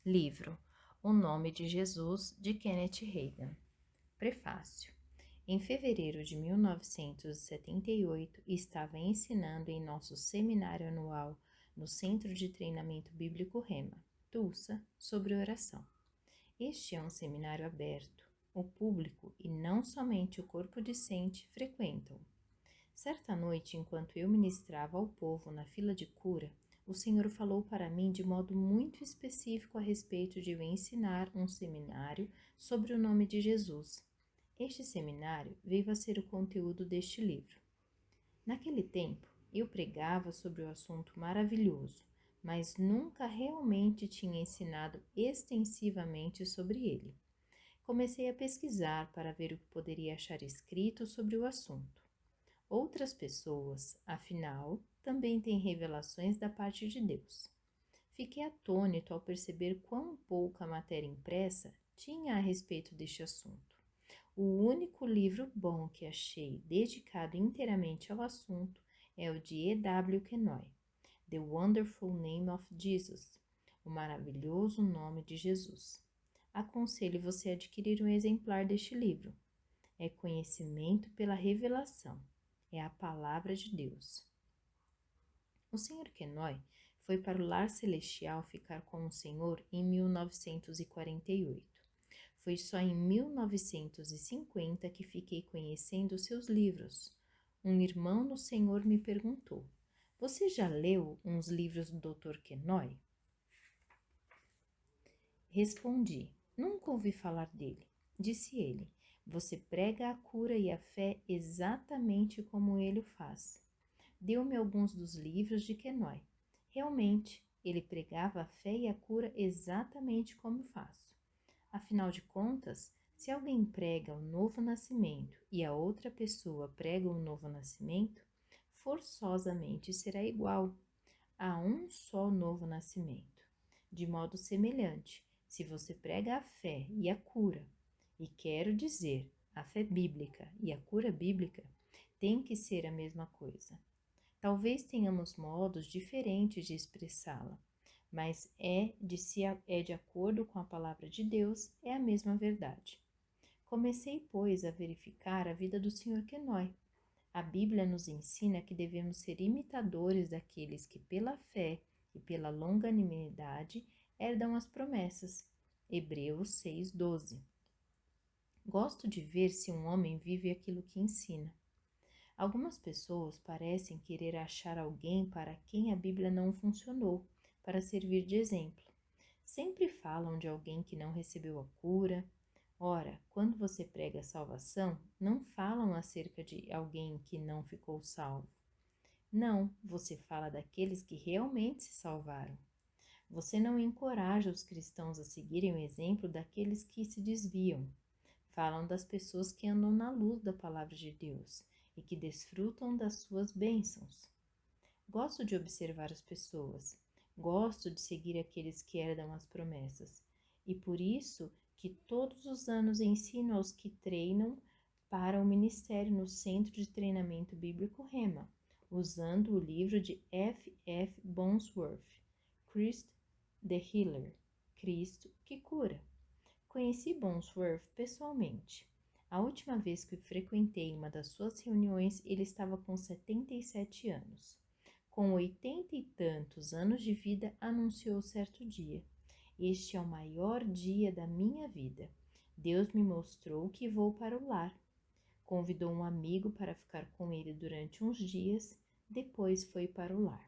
Livro O Nome de Jesus, de Kenneth Reagan. Prefácio. Em fevereiro de 1978, estava ensinando em nosso seminário anual no Centro de Treinamento Bíblico Rema, Tulsa, sobre oração. Este é um seminário aberto. O público, e não somente o corpo discente, frequentam. Certa noite, enquanto eu ministrava ao povo na fila de cura, o Senhor falou para mim de modo muito específico a respeito de eu ensinar um seminário sobre o nome de Jesus. Este seminário veio a ser o conteúdo deste livro. Naquele tempo, eu pregava sobre o assunto maravilhoso, mas nunca realmente tinha ensinado extensivamente sobre ele. Comecei a pesquisar para ver o que poderia achar escrito sobre o assunto. Outras pessoas, afinal, também têm revelações da parte de Deus. Fiquei atônito ao perceber quão pouca matéria impressa tinha a respeito deste assunto. O único livro bom que achei dedicado inteiramente ao assunto é o de E.W. Kenoi, The Wonderful Name of Jesus, o maravilhoso nome de Jesus. Aconselho você a adquirir um exemplar deste livro. É conhecimento pela revelação. É a palavra de Deus. O Sr. Kenoi foi para o lar celestial ficar com o Senhor em 1948. Foi só em 1950 que fiquei conhecendo seus livros. Um irmão no Senhor me perguntou: "Você já leu uns livros do Dr. Kenoi?" Respondi: "Nunca ouvi falar dele." Disse ele: "Você prega a cura e a fé exatamente como ele o faz." Deu-me alguns dos livros de Kenoi. Realmente, ele pregava a fé e a cura exatamente como faço. Afinal de contas, se alguém prega o novo nascimento e a outra pessoa prega o novo nascimento, forçosamente será igual. Há um só novo nascimento. De modo semelhante, se você prega a fé e a cura, e quero dizer, a fé bíblica e a cura bíblica, tem que ser a mesma coisa. Talvez tenhamos modos diferentes de expressá-la, mas é de acordo com a palavra de Deus, é a mesma verdade. Comecei, pois, a verificar a vida do Sr. Kenoi. A Bíblia nos ensina que devemos ser imitadores daqueles que, pela fé e pela longanimidade, herdam as promessas. Hebreus 6:12. Gosto de ver se um homem vive aquilo que ensina. Algumas pessoas parecem querer achar alguém para quem a Bíblia não funcionou, para servir de exemplo. Sempre falam de alguém que não recebeu a cura. Ora, quando você prega a salvação, não falam acerca de alguém que não ficou salvo. Não, você fala daqueles que realmente se salvaram. Você não encoraja os cristãos a seguirem o exemplo daqueles que se desviam. Falam das pessoas que andam na luz da palavra de Deus e que desfrutam das suas bênçãos. Gosto de observar as pessoas. Gosto de seguir aqueles que herdam as promessas. E por isso que todos os anos ensino aos que treinam para o ministério no Centro de Treinamento Bíblico Rema, usando o livro de F. F. Bosworth, Christ the Healer, Cristo que cura. Conheci Bosworth pessoalmente. A última vez que frequentei uma das suas reuniões, ele estava com 77 anos. Com 80 e tantos anos de vida, anunciou certo dia: "Este é o maior dia da minha vida. Deus me mostrou que vou para o lar." Convidou um amigo para ficar com ele durante uns dias, depois foi para o lar.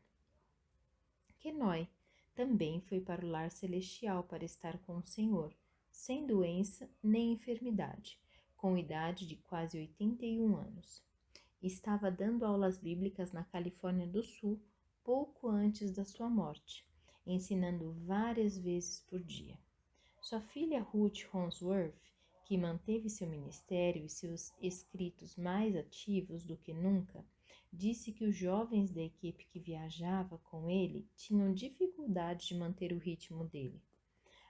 Kenoi também foi para o lar celestial para estar com o Senhor, sem doença nem enfermidade, com idade de quase 81 anos. Estava dando aulas bíblicas na Califórnia do Sul pouco antes da sua morte, ensinando várias vezes por dia. Sua filha Ruth Honsworth, que manteve seu ministério e seus escritos mais ativos do que nunca, disse que os jovens da equipe que viajava com ele tinham dificuldade de manter o ritmo dele.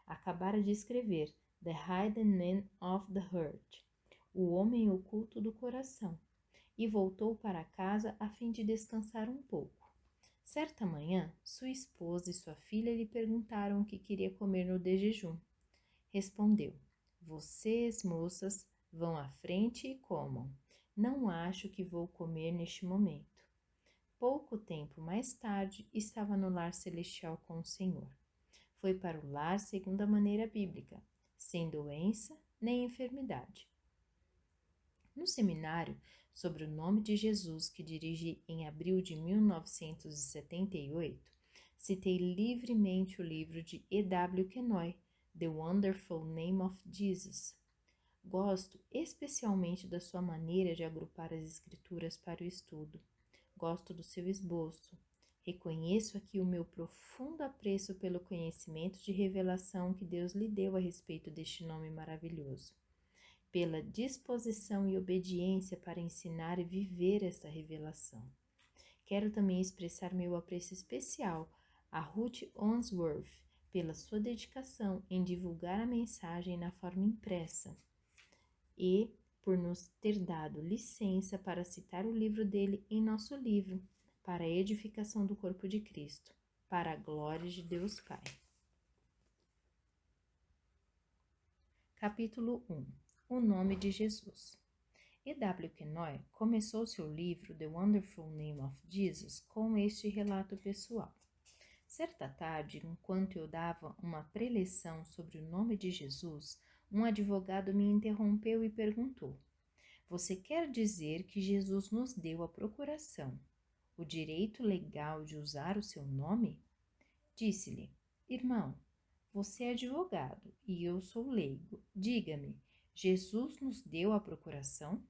Acabara de escrever The Hidden Man of the Heart, o homem oculto do coração, e voltou para casa a fim de descansar um pouco. Certa manhã, sua esposa e sua filha lhe perguntaram o que queria comer no de jejum. Respondeu: Vocês, moças, vão à frente e comam. Não acho que vou comer neste momento. Pouco tempo mais tarde, estava no lar celestial com o Senhor. Foi para o lar segundo a maneira bíblica, sem doença nem enfermidade. No seminário sobre o nome de Jesus que dirigi em abril de 1978, citei livremente o livro de E.W. Kenoi, The Wonderful Name of Jesus. Gosto especialmente da sua maneira de agrupar as escrituras para o estudo. Gosto do seu esboço. Reconheço aqui o meu profundo apreço pelo conhecimento de revelação que Deus lhe deu a respeito deste nome maravilhoso, pela disposição e obediência para ensinar e viver esta revelação. Quero também expressar meu apreço especial a Ruth Onsworth pela sua dedicação em divulgar a mensagem na forma impressa e por nos ter dado licença para citar o livro dele em nosso livro, para a edificação do corpo de Cristo, para a glória de Deus Pai. Capítulo 1. O nome de Jesus. E.W. Kenoi começou seu livro The Wonderful Name of Jesus com este relato pessoal. Certa tarde, enquanto eu dava uma preleção sobre o nome de Jesus, um advogado me interrompeu e perguntou: Você quer dizer que Jesus nos deu a procuração, o direito legal de usar o seu nome? Disse-lhe: Irmão, você é advogado e eu sou leigo. Diga-me, Jesus nos deu a procuração?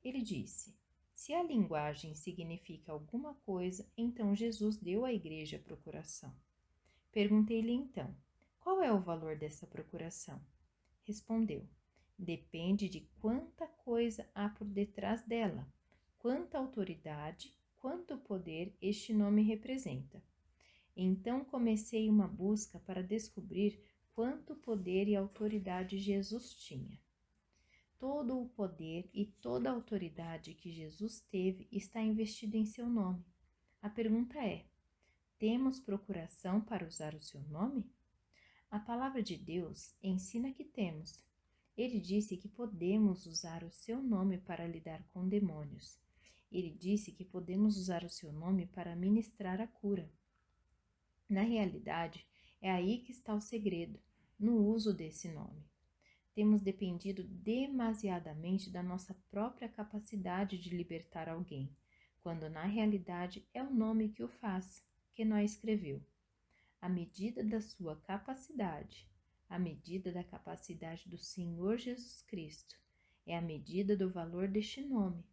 Ele disse: Se a linguagem significa alguma coisa, então Jesus deu à igreja a procuração. Perguntei-lhe então: Qual é o valor dessa procuração? Respondeu: Depende de quanta coisa há por detrás dela, quanta autoridade, quanto poder este nome representa. Então comecei uma busca para descobrir quanto poder e autoridade Jesus tinha. Todo o poder e toda a autoridade que Jesus teve está investido em seu nome. A pergunta é: temos procuração para usar o seu nome? A palavra de Deus ensina que temos. Ele disse que podemos usar o seu nome para lidar com demônios. Ele disse que podemos usar o seu nome para ministrar a cura. Na realidade, é aí que está o segredo, no uso desse nome. Temos dependido demasiadamente da nossa própria capacidade de libertar alguém, quando na realidade é o nome que o faz, que nós escreveu. A medida da sua capacidade, a medida da capacidade do Senhor Jesus Cristo, é a medida do valor deste nome.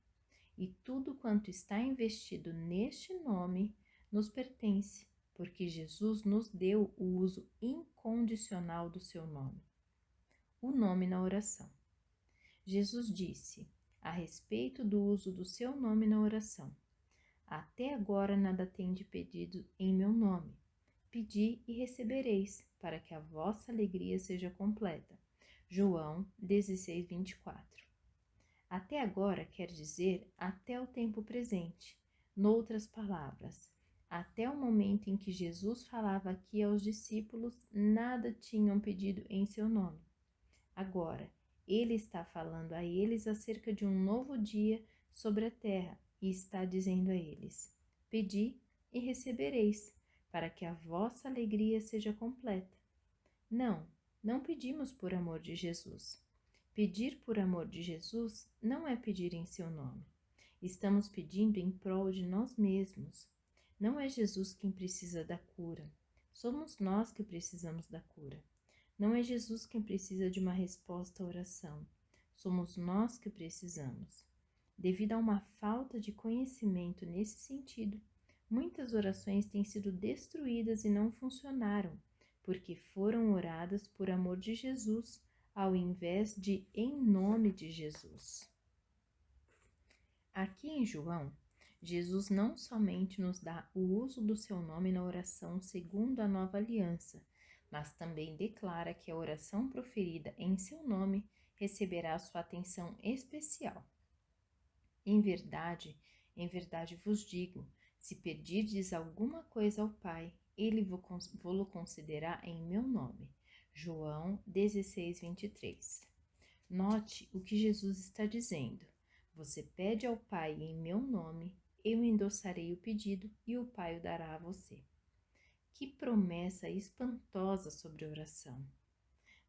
E tudo quanto está investido neste nome nos pertence, porque Jesus nos deu o uso incondicional do seu nome. O nome na oração. Jesus disse, a respeito do uso do seu nome na oração: Até agora nada tendes pedido em meu nome. Pedi e recebereis, para que a vossa alegria seja completa. João 16, 24. Até agora quer dizer até o tempo presente. Noutras palavras, até o momento em que Jesus falava aqui aos discípulos, nada tinham pedido em seu nome. Agora, ele está falando a eles acerca de um novo dia sobre a terra e está dizendo a eles: Pedi e recebereis, para que a vossa alegria seja completa. Não pedimos por amor de Jesus. Pedir por amor de Jesus não é pedir em seu nome. Estamos pedindo em prol de nós mesmos. Não é Jesus quem precisa da cura. Somos nós que precisamos da cura. Não é Jesus quem precisa de uma resposta à oração. Somos nós que precisamos. Devido a uma falta de conhecimento nesse sentido, muitas orações têm sido destruídas e não funcionaram, porque foram oradas por amor de Jesus, ao invés de em nome de Jesus. Aqui em João, Jesus não somente nos dá o uso do seu nome na oração segundo a nova aliança, mas também declara que a oração proferida em seu nome receberá sua atenção especial. Em verdade vos digo, Se pedirdes alguma coisa ao Pai, ele vou-lo considerar em meu nome. João 16, 23. Note o que Jesus está dizendo. Você pede ao Pai em meu nome, eu endossarei o pedido e o Pai o dará a você. Que promessa espantosa sobre a oração!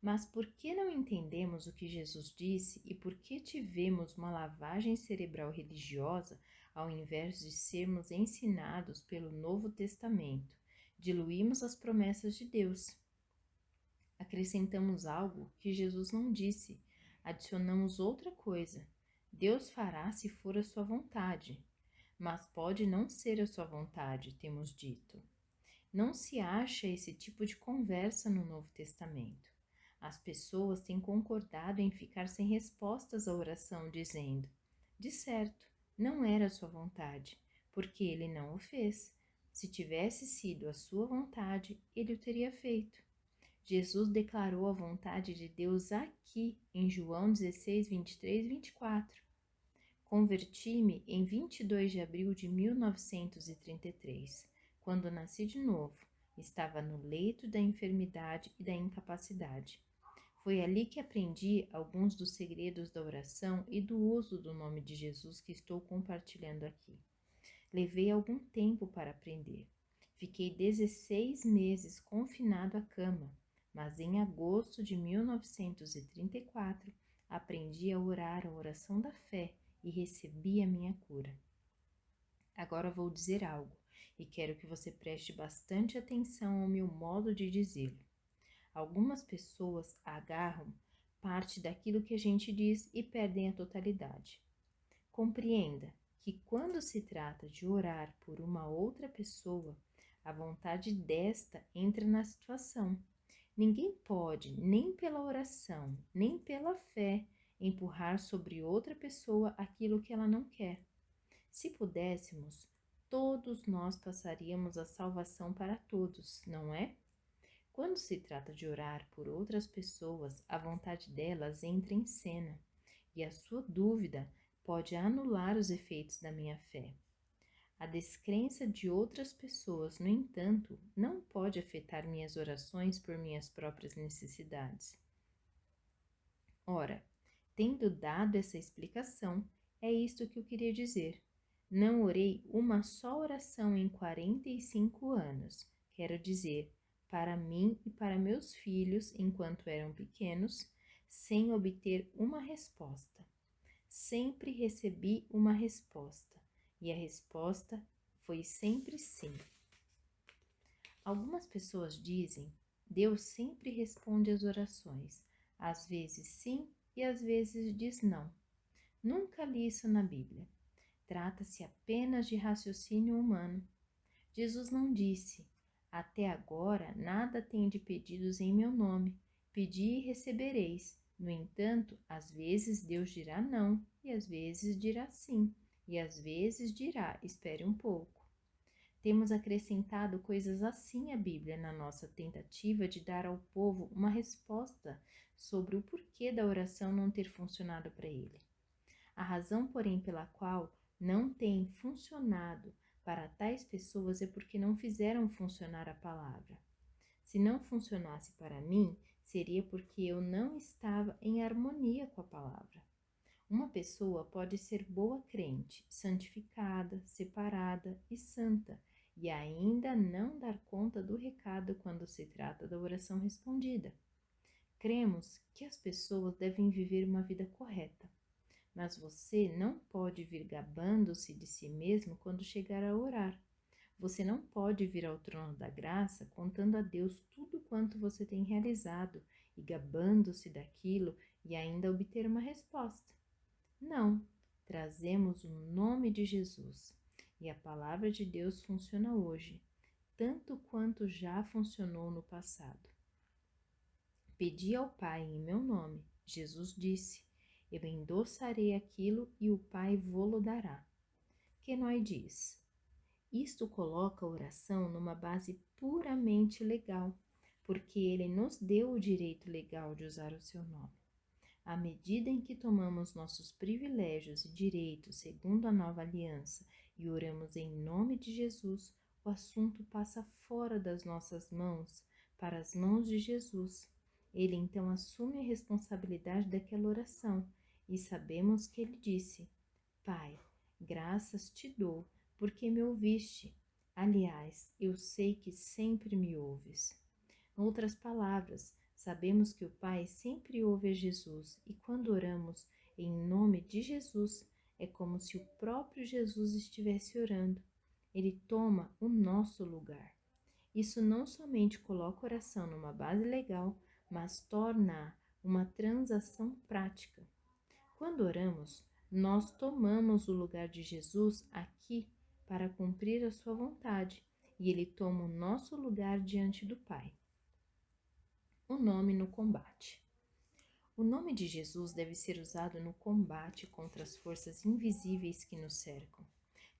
Mas por que não entendemos o que Jesus disse e por que tivemos uma lavagem cerebral religiosa ao invés de sermos ensinados pelo Novo Testamento? Diluímos as promessas de Deus. Acrescentamos algo que Jesus não disse. Adicionamos outra coisa. Deus fará se for a sua vontade. Mas pode não ser a sua vontade, temos dito. Não se acha esse tipo de conversa no Novo Testamento. As pessoas têm concordado em ficar sem respostas à oração, dizendo: de certo, não era a sua vontade, porque ele não o fez. Se tivesse sido a sua vontade, ele o teria feito. Jesus declarou a vontade de Deus aqui, em João 16, 23 e 24. Converti-me em 22 de abril de 1933, quando nasci de novo. Estava no leito da enfermidade e da incapacidade. Foi ali que aprendi alguns dos segredos da oração e do uso do nome de Jesus que estou compartilhando aqui. Levei algum tempo para aprender. Fiquei 16 meses confinado à cama, mas em agosto de 1934 aprendi a orar a oração da fé e recebi a minha cura. Agora vou dizer algo e quero que você preste bastante atenção ao meu modo de dizê-lo. Algumas pessoas agarram parte daquilo que a gente diz e perdem a totalidade. Compreenda que quando se trata de orar por uma outra pessoa, a vontade desta entra na situação. Ninguém pode, nem pela oração, nem pela fé, empurrar sobre outra pessoa aquilo que ela não quer. Se pudéssemos, todos nós passaríamos a salvação para todos, não é? Quando se trata de orar por outras pessoas, a vontade delas entra em cena, e a sua dúvida pode anular os efeitos da minha fé. A descrença de outras pessoas, no entanto, não pode afetar minhas orações por minhas próprias necessidades. Ora, tendo dado essa explicação, é isto que eu queria dizer. Não orei uma só oração em 45 anos, quero dizer, para mim e para meus filhos enquanto eram pequenos, sem obter uma resposta. Sempre recebi uma resposta, e a resposta foi sempre sim. Algumas pessoas dizem: Deus sempre responde às orações, às vezes sim e às vezes diz não. Nunca li isso na Bíblia. Trata-se apenas de raciocínio humano. Jesus não disse: até agora nada tenho pedidos em meu nome. Pedi e recebereis. No entanto, às vezes Deus dirá não, e às vezes dirá sim, e às vezes dirá: espere um pouco. Temos acrescentado coisas assim à Bíblia na nossa tentativa de dar ao povo uma resposta sobre o porquê da oração não ter funcionado para ele. A razão, porém, pela qual não tem funcionado para tais pessoas é porque não fizeram funcionar a palavra. Se não funcionasse para mim, seria porque eu não estava em harmonia com a palavra. Uma pessoa pode ser boa crente, santificada, separada e santa, e ainda não dar conta do recado quando se trata da oração respondida. Cremos que as pessoas devem viver uma vida correta, mas você não pode vir gabando-se de si mesmo quando chegar a orar. Você não pode vir ao trono da graça contando a Deus tudo quanto você tem realizado e gabando-se daquilo e ainda obter uma resposta. Não, trazemos o nome de Jesus e a palavra de Deus funciona hoje, tanto quanto já funcionou no passado. Pedi ao Pai em meu nome, Jesus disse, eu endossarei aquilo e o Pai vô-lo dará. Kenoi diz, isto coloca a oração numa base puramente legal, porque ele nos deu o direito legal de usar o seu nome. À medida em que tomamos nossos privilégios e direitos segundo a nova aliança e oramos em nome de Jesus, o assunto passa fora das nossas mãos para as mãos de Jesus. Ele então assume a responsabilidade daquela oração e sabemos que ele disse: Pai, graças te dou porque me ouviste. Aliás, eu sei que sempre me ouves. Em outras palavras, sabemos que o Pai sempre ouve a Jesus e quando oramos em nome de Jesus, é como se o próprio Jesus estivesse orando. Ele toma o nosso lugar. Isso não somente coloca a oração numa base legal, mas torna-a uma transação prática. Quando oramos, nós tomamos o lugar de Jesus aqui para cumprir a sua vontade e ele toma o nosso lugar diante do Pai. O nome no combate. O nome de Jesus deve ser usado no combate contra as forças invisíveis que nos cercam.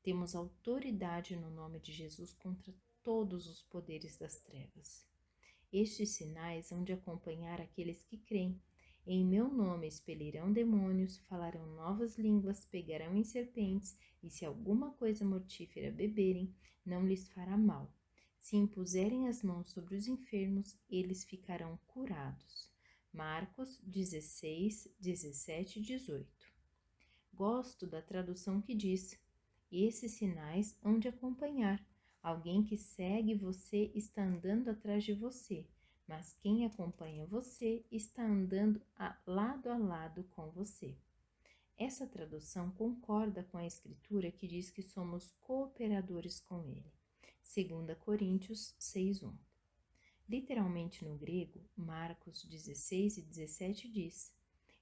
Temos autoridade no nome de Jesus contra todos os poderes das trevas. Estes sinais hão de acompanhar aqueles que creem. Em meu nome expelirão demônios, falarão novas línguas, pegarão em serpentes, e se alguma coisa mortífera beberem, não lhes fará mal. Se impuserem as mãos sobre os enfermos, eles ficarão curados. Marcos 16, 17 e 18. Gosto da tradução que diz: esses sinais hão de acompanhar. Alguém que segue você está andando atrás de você, mas quem acompanha você está andando lado a lado com você. Essa tradução concorda com a escritura que diz que somos cooperadores com ele. 2 Coríntios 6:1. Literalmente no grego, Marcos 16 e 17 diz: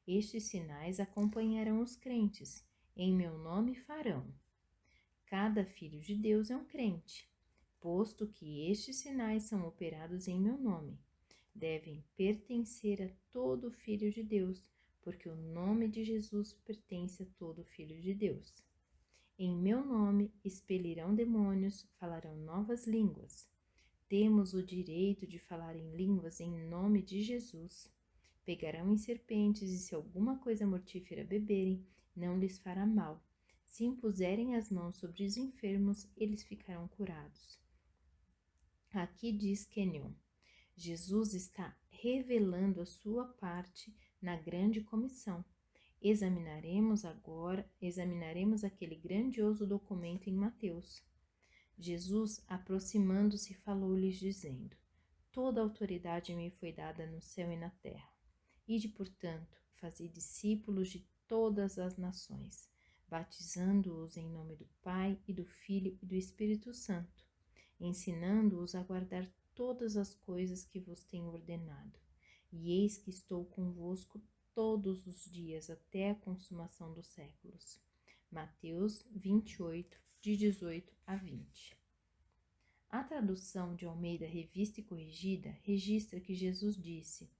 estes sinais acompanharão os crentes, em meu nome farão. Cada filho de Deus é um crente, posto que estes sinais são operados em meu nome. Devem pertencer a todo filho de Deus, porque o nome de Jesus pertence a todo filho de Deus. Em meu nome expelirão demônios, falarão novas línguas. Temos o direito de falar em línguas em nome de Jesus. Pegarão em serpentes e se alguma coisa mortífera beberem, não lhes fará mal. Se impuserem as mãos sobre os enfermos, eles ficarão curados. Aqui diz Kenyon: Jesus está revelando a sua parte na grande comissão. Examinaremos aquele grandioso documento em Mateus. Jesus, aproximando-se, falou-lhes dizendo: toda autoridade me foi dada no céu e na terra. Ide, portanto, fazei discípulos de todas as nações, batizando-os em nome do Pai e do Filho e do Espírito Santo, ensinando-os a guardar todas as coisas que vos tenho ordenado. E eis que estou convosco todos os dias até a consumação dos séculos. Mateus 28, de 18 a 20. A tradução de Almeida Revista e Corrigida registra que Jesus disse: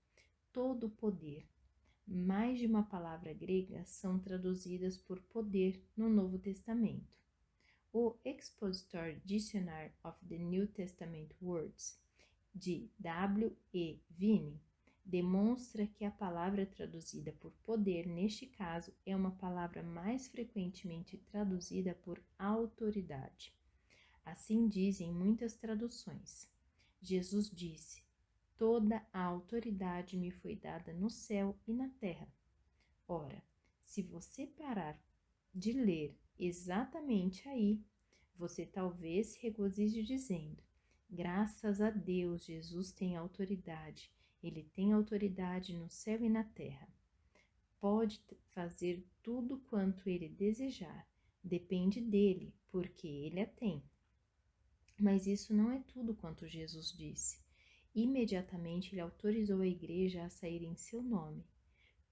todo poder. Mais de uma palavra grega são traduzidas por poder no Novo Testamento. O Expository Dictionary of the New Testament Words, de W. E. Vine, demonstra que a palavra traduzida por poder, neste caso, é uma palavra mais frequentemente traduzida por autoridade. Assim dizem muitas traduções. Jesus disse: toda a autoridade me foi dada no céu e na terra. Ora, se você parar de ler exatamente aí, você talvez se regozije dizendo: graças a Deus, Jesus tem autoridade. Ele tem autoridade no céu e na terra. Pode fazer tudo quanto ele desejar. Depende dele, porque ele a tem. Mas isso não é tudo quanto Jesus disse. Imediatamente ele autorizou a igreja a sair em seu nome.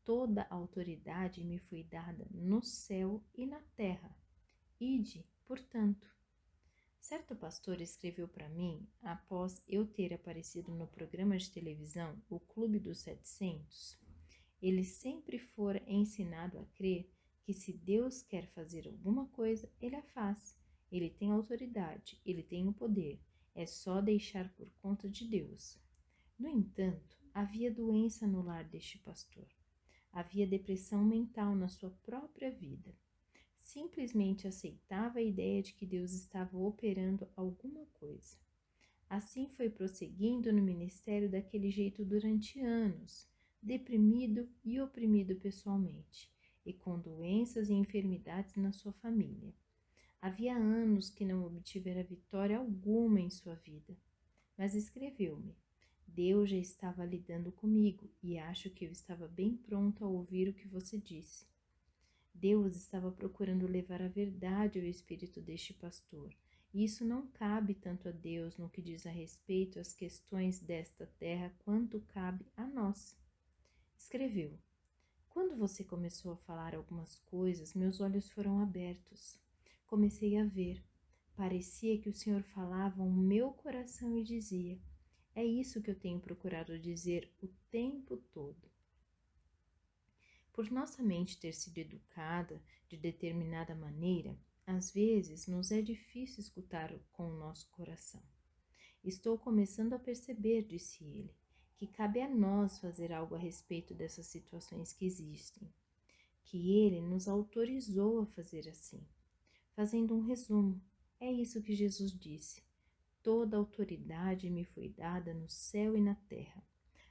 Toda a autoridade me foi dada no céu e na terra. Ide, portanto. Certo pastor escreveu para mim, após eu ter aparecido no programa de televisão O Clube dos 700, ele sempre fora ensinado a crer que se Deus quer fazer alguma coisa, ele a faz. Ele tem autoridade, ele tem o poder, é só deixar por conta de Deus. No entanto, havia doença no lar deste pastor. Havia depressão mental na sua própria vida. Simplesmente aceitava a ideia de que Deus estava operando alguma coisa. Assim foi prosseguindo no ministério daquele jeito durante anos, deprimido e oprimido pessoalmente, e com doenças e enfermidades na sua família. Havia anos que não obtivera vitória alguma em sua vida, mas escreveu-me: Deus já estava lidando comigo e acho que eu estava bem pronto a ouvir o que você disse. Deus estava procurando levar a verdade ao espírito deste pastor, e isso não cabe tanto a Deus no que diz a respeito às questões desta terra quanto cabe a nós. Escreveu: Quando você começou a falar algumas coisas, meus olhos foram abertos. Comecei a ver. Parecia que o Senhor falava ao meu coração e dizia: é isso que eu tenho procurado dizer o tempo todo. Por nossa mente ter sido educada de determinada maneira, às vezes nos é difícil escutar com o nosso coração. Estou começando a perceber, disse ele, que cabe a nós fazer algo a respeito dessas situações que existem, que ele nos autorizou a fazer assim. Fazendo um resumo, é isso que Jesus disse: toda autoridade me foi dada no céu e na terra.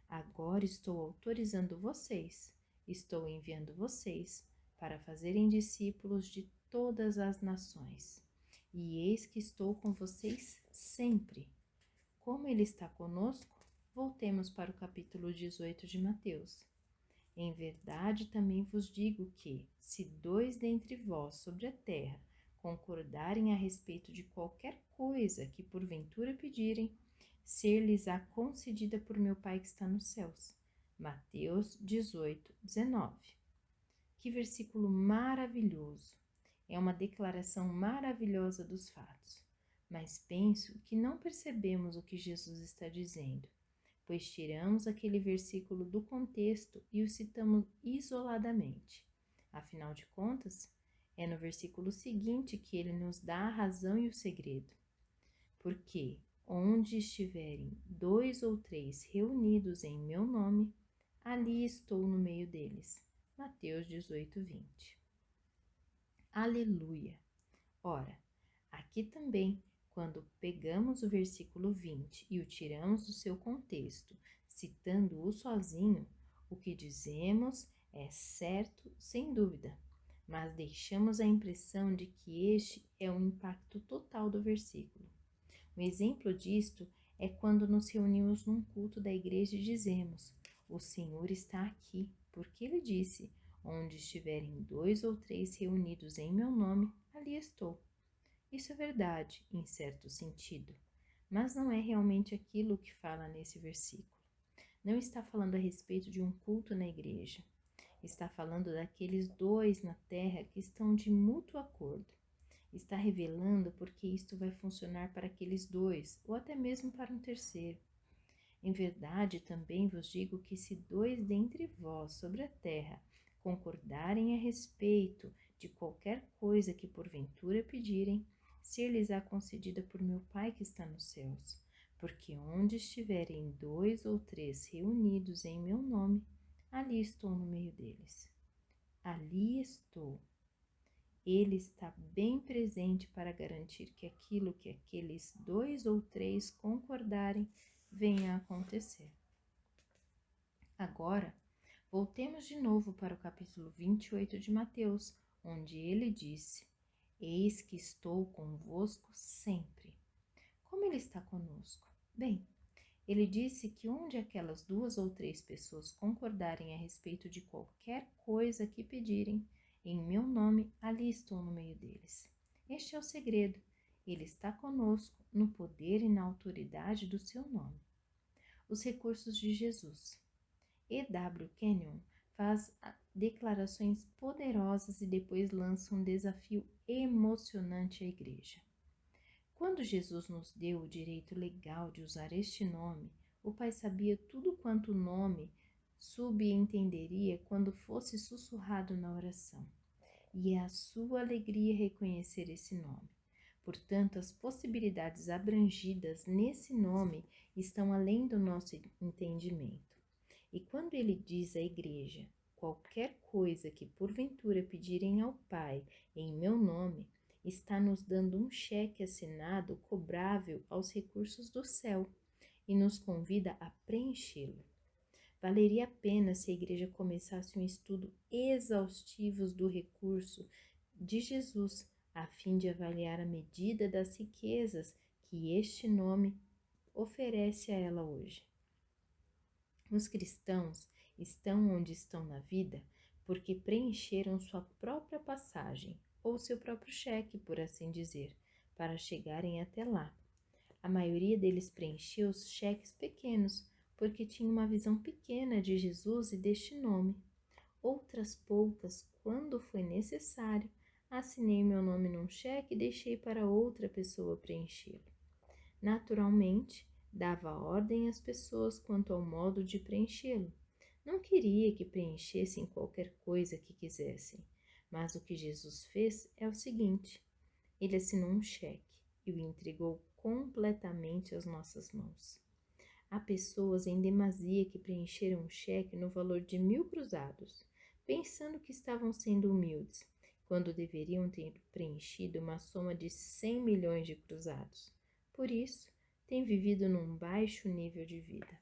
Agora estou autorizando vocês, estou enviando vocês para fazerem discípulos de todas as nações. E eis que estou com vocês sempre. Como ele está conosco, voltemos para o capítulo 18 de Mateus. Em verdade também vos digo que, se 2 dentre vós sobre a terra concordarem a respeito de qualquer coisa que porventura pedirem, ser-lhes-á concedida por meu Pai que está nos céus. Mateus 18, 19. Que versículo maravilhoso! É uma declaração maravilhosa dos fatos. Mas penso que não percebemos o que Jesus está dizendo, pois tiramos aquele versículo do contexto e o citamos isoladamente. Afinal de contas, é no versículo seguinte que ele nos dá a razão e o segredo. Porque onde estiverem 2 ou 3 reunidos em meu nome, ali estou no meio deles. Mateus 18, 20. Aleluia! Ora, aqui também, quando pegamos o versículo 20 e o tiramos do seu contexto, citando-o sozinho, o que dizemos é certo, sem dúvida, mas deixamos a impressão de que este é o impacto total do versículo. Um exemplo disto é quando nos reunimos num culto da igreja e dizemos: o Senhor está aqui, porque ele disse: onde estiverem 2 ou 3 reunidos em meu nome, ali estou. Isso é verdade, em certo sentido, mas não é realmente aquilo que fala nesse versículo. Não está falando a respeito de um culto na igreja. Está falando daqueles 2 na terra que estão de mútuo acordo. Está revelando porque isto vai funcionar para aqueles 2, ou até mesmo para um terceiro. Em verdade, também vos digo que se 2 dentre vós sobre a terra concordarem a respeito de qualquer coisa que porventura pedirem, ser-lhes-á concedida por meu Pai que está nos céus. Porque onde estiverem 2 ou 3 reunidos em meu nome, ali estou no meio deles. Ali estou. Ele está bem presente para garantir que aquilo que aqueles 2 ou 3 concordarem venha a acontecer. Agora, voltemos de novo para o capítulo 28 de Mateus, onde ele disse: eis que estou convosco sempre. Como ele está conosco? Bem, ele disse que onde aquelas 2 ou 3 pessoas concordarem a respeito de qualquer coisa que pedirem, em meu nome, ali estou no meio deles. Este é o segredo. Ele está conosco no poder e na autoridade do seu nome. Os recursos de Jesus. E.W. Kenyon faz declarações poderosas e depois lança um desafio emocionante à igreja. Quando Jesus nos deu o direito legal de usar este nome, o Pai sabia tudo quanto o nome subentenderia quando fosse sussurrado na oração. E é a sua alegria reconhecer esse nome. Portanto, as possibilidades abrangidas nesse nome estão além do nosso entendimento. E quando ele diz à igreja, qualquer coisa que porventura pedirem ao Pai em meu nome, está nos dando um cheque assinado cobrável aos recursos do céu e nos convida a preenchê-lo. Valeria a pena se a igreja começasse um estudo exaustivo do recurso de Jesus, a fim de avaliar a medida das riquezas que este nome oferece a ela hoje. Os cristãos estão onde estão na vida porque preencheram sua própria passagem, ou seu próprio cheque, por assim dizer, para chegarem até lá. A maioria deles preencheu os cheques pequenos, porque tinha uma visão pequena de Jesus e deste nome. Outras poucas, quando foi necessário, assinei meu nome num cheque e deixei para outra pessoa preenchê-lo. Naturalmente, dava ordem às pessoas quanto ao modo de preenchê-lo. Não queria que preenchessem qualquer coisa que quisessem, mas o que Jesus fez é o seguinte: ele assinou um cheque e o entregou completamente às nossas mãos. Há pessoas em demasia que preencheram um cheque no valor de 1.000 cruzados, pensando que estavam sendo humildes, quando deveriam ter preenchido uma soma de 100 milhões de cruzados. Por isso, têm vivido num baixo nível de vida.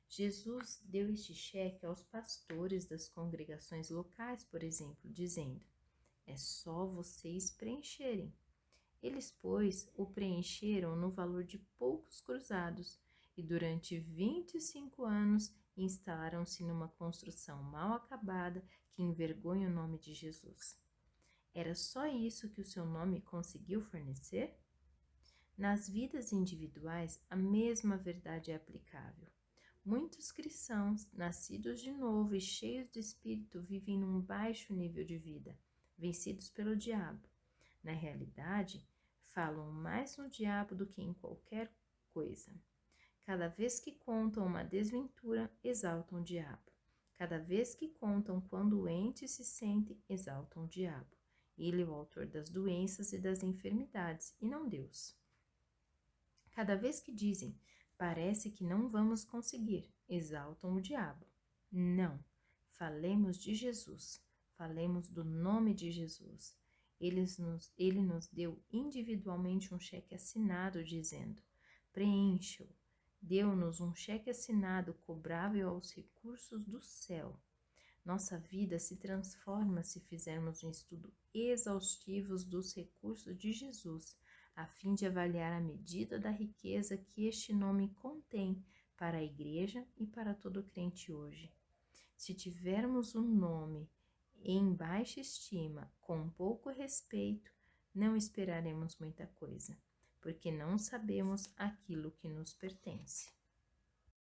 Jesus deu este cheque aos pastores das congregações locais, por exemplo, dizendo: é só vocês preencherem. Eles, pois, o preencheram no valor de poucos cruzados e durante 25 anos instalaram-se numa construção mal acabada que envergonha o nome de Jesus. Era só isso que o seu nome conseguiu fornecer? Nas vidas individuais, a mesma verdade é aplicável. Muitos cristãos, nascidos de novo e cheios de espírito, vivem num baixo nível de vida, vencidos pelo diabo. Na realidade, falam mais no diabo do que em qualquer coisa. Cada vez que contam uma desventura, exaltam o diabo. Cada vez que contam quão doente se sente, exaltam o diabo. Ele é o autor das doenças e das enfermidades, e não Deus. Cada vez que dizem, parece que não vamos conseguir, exaltam o diabo. Não, falemos de Jesus, falemos do nome de Jesus. Ele nos deu individualmente um cheque assinado dizendo, preencha-o. Deu-nos um cheque assinado cobrável aos recursos do céu. Nossa vida se transforma se fizermos um estudo exaustivo dos recursos de Jesus, a fim de avaliar a medida da riqueza que este nome contém para a igreja e para todo crente hoje. Se tivermos um nome em baixa estima, com pouco respeito, não esperaremos muita coisa, porque não sabemos aquilo que nos pertence.